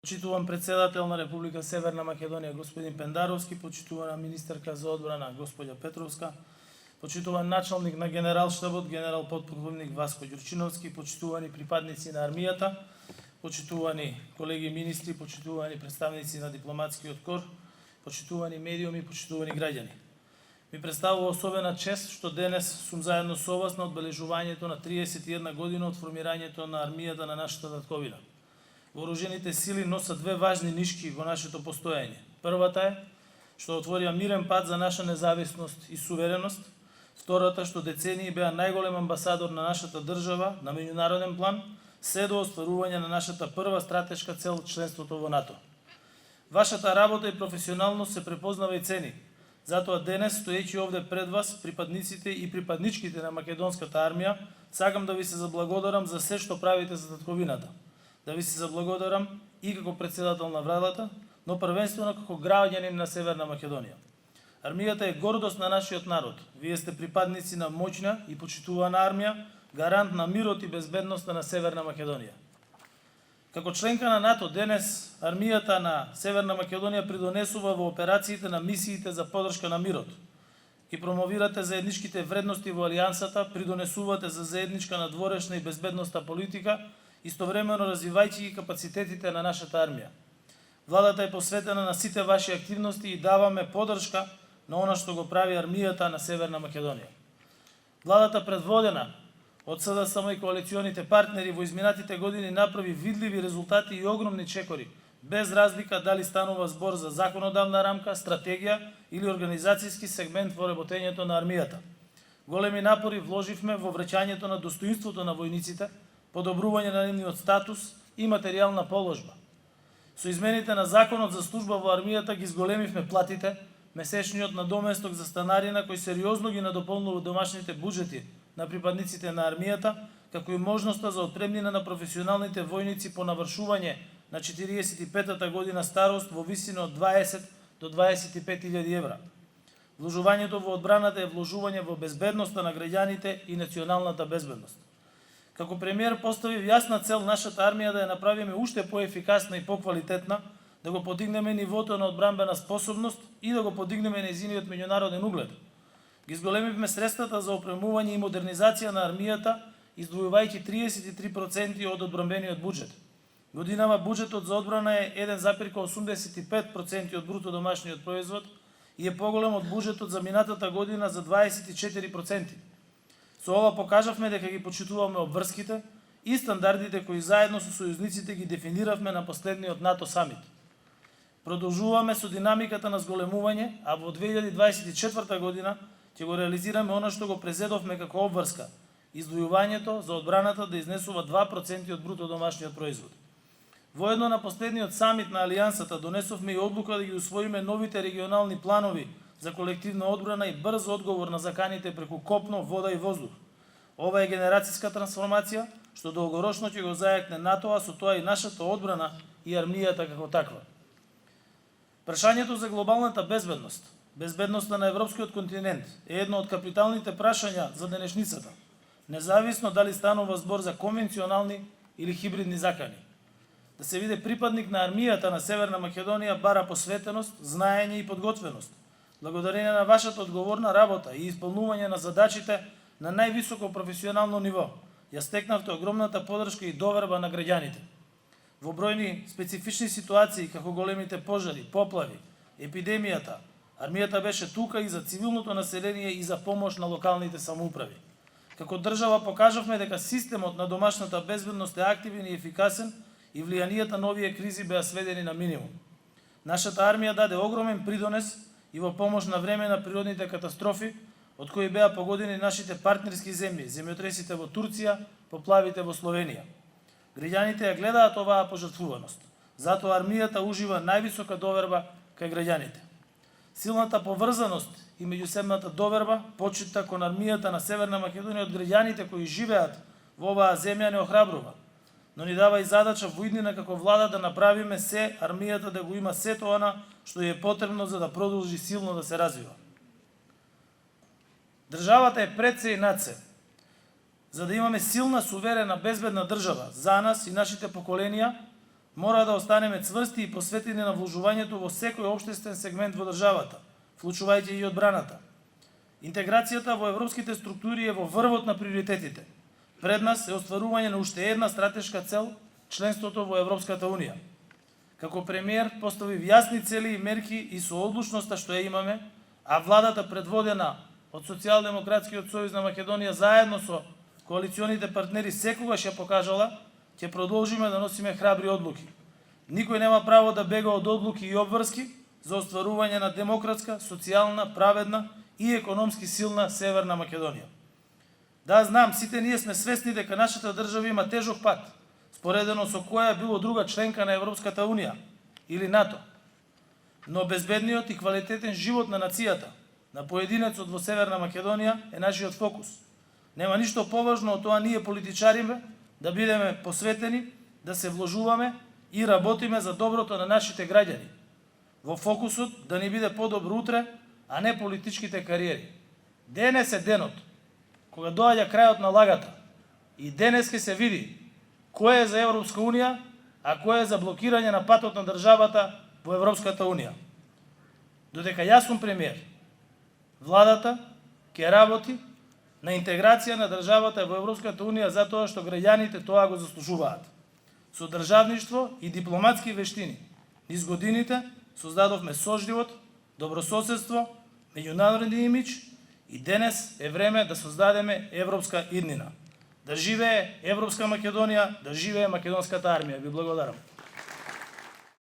Почитуван председател на Република Северна Македонија господин Пендаровски, почитувана министерка за одбрана господја Петровска, почитуван началник на генералштабот генерал подполковник Васко Ѓурчиновски, почитувани припадници на армијата, почитувани колеги министри, почитувани представници на дипломатскиот кор, почитувани медиуми, почитувани граѓани. Ми представува особена чест што денес сум заедно со вас на одбележувањето на 31 година од формирањето на армијата на нашата татковина. Вооружените сили носат две важни нишки во нашето постоење. Првата е што отворија мирен пат за наша независност и сувереност. Втората што децении беа најголем амбасадор на нашата држава на меѓународен план, се до остварување на нашата прва стратешка цел членството во НАТО. Вашата работа и професионалност се препознава и цени. Затоа денес, стоејќи овде пред вас, припадниците и припадничките на македонската армија, сакам да ви се заблагодарам за се што правите за татковината. Да ви се заблагодарам и како председател на владата, но првенствено како граѓанин на Северна Македонија. Армијата е гордост на нашиот народ. Вие сте припадници на моќна и почитувана армија, гарант на мирот и безбедноста на Северна Македонија. Како членка на НАТО денес, армијата на Северна Македонија придонесува во операциите на мисиите за подршка на мирот. И промовирате заедничките вредности во алијансата, придонесувате за заедничка надворешна и безбедностна политика, истовремено развивајќи ги капацитетите на нашата армија. Владата е посветена на сите ваши активности и даваме подршка на она што го прави армијата на Северна Македонија. Владата предводена од СДСМ и коалиционите партнери во изминатите години направи видливи резултати и огромни чекори, без разлика дали станува збор за законодавна рамка, стратегија или организацијски сегмент во работењето на армијата. Големи напори вложивме во враќањето на достоинството на војниците, подобрување на нивниот статус и материјална положба. Со измените на законот за служба во армијата ги зголемивме платите, месечниот надоместок за станарина кој сериозно ги надополнува домашните буџети на припадниците на армијата, како и можноста за отпремнина на професионалните војници по навршување на 45-та година старост во висина од 20 до 25.000 евра. Вложувањето во одбраната е вложување во безбедноста на граѓаните и националната безбедност. Како премиер поставив јасна цел нашата армија да ја направиме уште поефикасна и поквалитетна, да го подигнеме нивото на одбранбена способност и да го подигнеме нејзиниот меѓународен углед. Ги зголемивме средствата за опремување и модернизација на армијата, издвојувајќи 33% од одбранбениот буџет. Годинава буџетот за одбрана е 1,85% од бруто домашниот производ и е поголем од буџетот за минатата година за 24%. Со ова покажавме дека ги почитуваме обврските и стандардите кои заедно со сојузниците ги дефиниравме на последниот НАТО самит. Продолжуваме со динамиката на зголемување, а во 2024 година ќе го реализираме она што го презедовме како обврска, издвојувањето за одбраната да изнесува 2% од бруто домашниот производ. Воедно на последниот самит на Алијансата донесовме и одлука да ги усвоиме новите регионални планови за колективна одбрана и брз одговор на заканите преку копно, вода и воздух. Ова е генерацијска трансформација што долгорочно ќе го зајакне НАТО, а со тоа и нашата одбрана и армијата како таква. Прашањето за глобалната безбедност, безбедноста на европскиот континент е едно од капиталните прашања за денешницата, независно дали станува збор за конвенционални или хибридни закани. Да се биде припадник на армијата на Северна Македонија бара посветеност, знаење и подготвеност. Благодарение на вашата одговорна работа и исполнување на задачите на највисоко професионално ниво, ја стекнавте огромната поддршка и доверба на граѓаните. Во бројни специфични ситуации, како големите пожари, поплави, епидемијата, армијата беше тука и за цивилното население и за помош на локалните самоуправи. Како држава покажавме дека системот на домашната безбедност е активен и ефикасен и влијанието на овие кризи беа сведени на минимум. Нашата армија даде огромен придонес и во помош на време на природните катастрофи, од кои беа погодени нашите партнерски земји, земјотресите во Турција, поплавите во Словенија. Граѓаните ја гледаат оваа пожртвуваност. Затоа армијата ужива највисока доверба кај граѓаните. Силната поврзаност и меѓусебната доверба, почитта кон армијата на Северна Македонија од граѓаните кои живеат во оваа земја не охрабрува, но ни дава и задача во иднина како влада да направиме се армијата да го има сето она што е потребно за да продолжи силно да се развива. Државата е пред се и над се. За да имаме силна, суверена, безбедна држава за нас и нашите поколенија, Мора да останеме цврсти и посветени на вложувањето во секој општествен сегмент во државата, вклучувајќи и одбраната. Интеграцијата во европските структури е во врвот на приоритетите. Пред нас е остварување на уште една стратешка цел – членството во Европската Унија. Како премиер поставив јасни цели и мерки и со одлучноста што ја имаме, а владата предводена од Социјалдемократскиот сојуз на Македонија заедно со коалиционите партнери секогаш ја покажала, ќе продолжиме да носиме храбри одлуки. Никој нема право да бега од одлуки и обврски за остварување на демократска, социјална, праведна и економски силна Северна Македонија. Да, знам, сите ние сме свесни дека нашата држава има тежок пат, споредено со која било друга членка на Европската Унија или НАТО. Но безбедниот и квалитетен живот на нацијата, на поединецот во Северна Македонија е нашиот фокус. Нема ништо поважно од тоа ние политичариме да бидеме посветени, да се вложуваме и работиме за доброто на нашите граѓани. Во фокусот да ни биде подобро утре, а не политичките кариери. Денес е денот, кога доаѓа крајот на лагата. И денес ќе се види кој е за Европска Унија, а кој е за блокирање на патот на државата во Европската Унија. Додека јас сум премиер, владата ќе работи на интеграција на државата во Европската Унија затоа што граѓаните тоа го заслужуваат. Со државништво и дипломатски вештини низ годините создадовме соживот, добрососедство, меѓународен имидж и денес е време да создадеме европска иднина. Да живее Европска Македонија, да живее македонската армија. Ви благодарам.